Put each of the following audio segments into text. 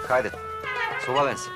Хайде, свободен си.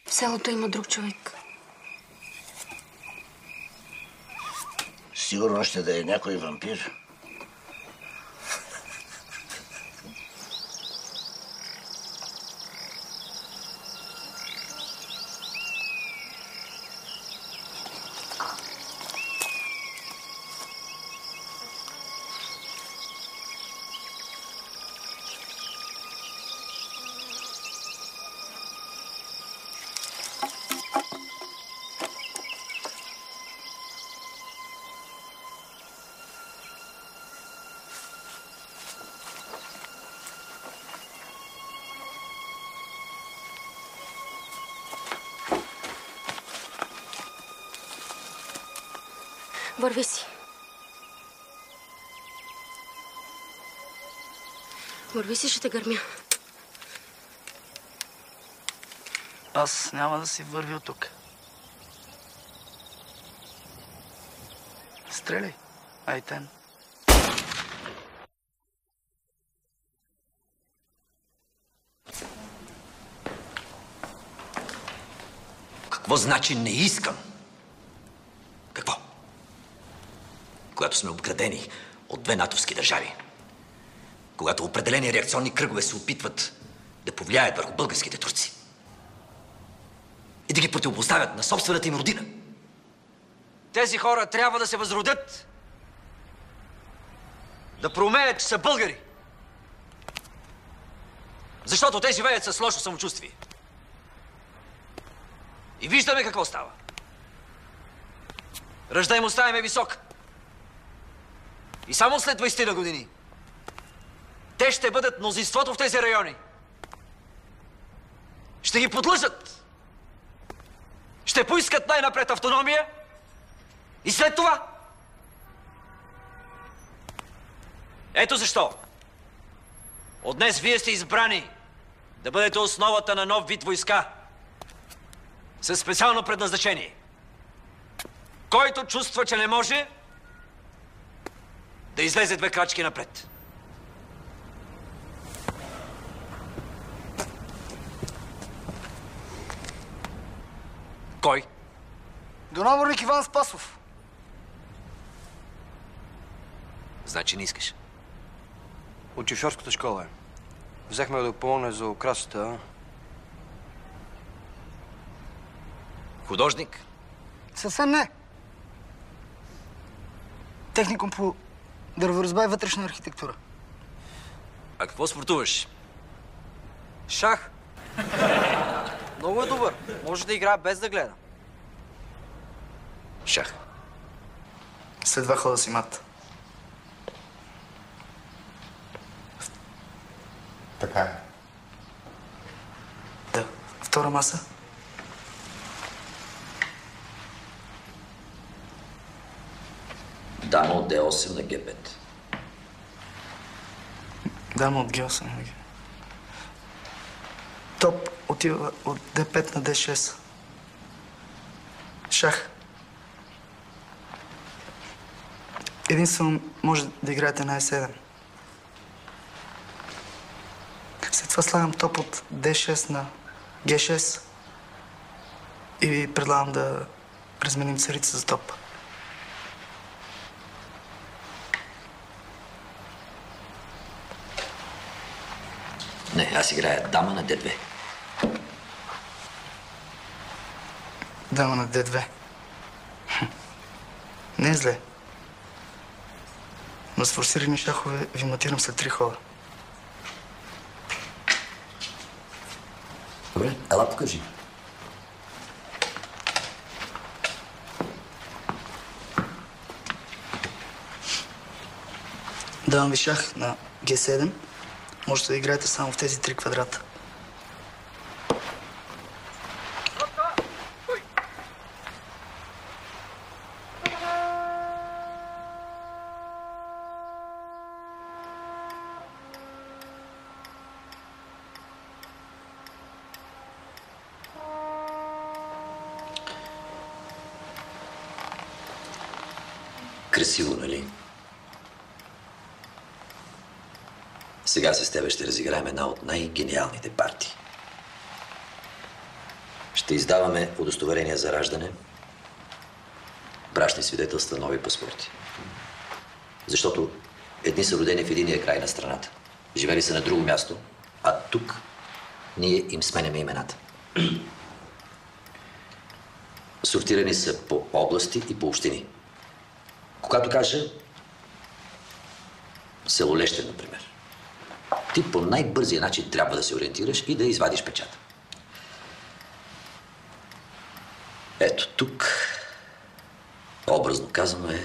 В селото има друг човек. Сигурно ще да е някой вампир. Върви си. Върви си, ще те гърмя. Аз няма да си върви от тук. Стреляй, Айтен. Какво значи не искам? Какво? Когато сме обградени от две натовски държави. Когато определени реакционни кръгове се опитват да повлияят върху българските турци. И да ги противопоставят на собствената им родина. Тези хора трябва да се възродят. Да проумеят, че са българи. Защото те живеят с лошо самочувствие. И виждаме какво става. Раждаемостта им е висока. И само след 20 години те ще бъдат мнозинството в тези райони. Ще ги подлъжат. Ще поискат най-напред автономия и след това. Ето защо. От днес вие сте избрани да бъдете основата на нов вид войска със специално предназначение. Който чувства, че не може, да излезе 2 крачки напред. Кой? Донаборник Иван Спасов. Значи не искаш. От шофьорската школа е. Взехме да помогне за окрасата. Художник? Съвсем не. Техникум по дърворазба и вътрешна архитектура. А какво спортуваш? Шах. Много е добър. Може да играе без да гледа. Шах. След 2 хода си мат. Така е. Да. Втора маса. Дама от D8 на G5. Дама от G8. Топ отива от D5 на D6. Шах. Единствено може да играете на E7. След това слагам топ от D6 на G6 и ви предлагам да разменим царица за топ. Не, аз играя дама на D2. Дама на D2. Не е зле. Но с форсирани шахове ви матирам след 3 хода. Добре, ела покажи. Давам ви шах на G7. Можете да играете само в тези 3 квадрата. Красиво, нали? Сега с тебе ще разиграем една от най-гениалните партии. Ще издаваме удостоверения за раждане, брачни свидетелства, нови паспорти. Защото едни са родени в единия край на страната, живели са на друго място, а тук ние им сменяме имената. Сортирани са по области и по общини. Когато кажа село Лещен, например, ти по най-бързия начин трябва да се ориентираш и да извадиш печата. Ето тук, образно казано, е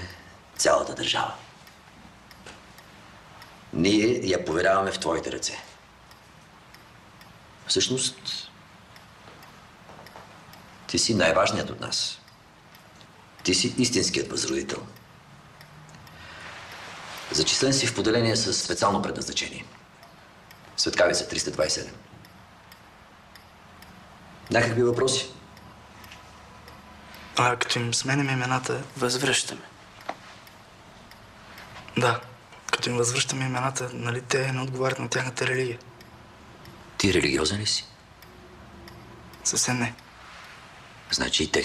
цялата държава. Ние я поверяваме в твоите ръце. Всъщност, ти си най-важният от нас. Ти си истинският възродител. Зачислен си в поделение с специално предназначение. Светкавица 327. Някакви въпроси? А като им сменим имената, Възвръщаме. да, като им възвръщаме имената, нали те не отговарят на тяхната религия? Ти религиозен ли си? Съвсем не. Значи и те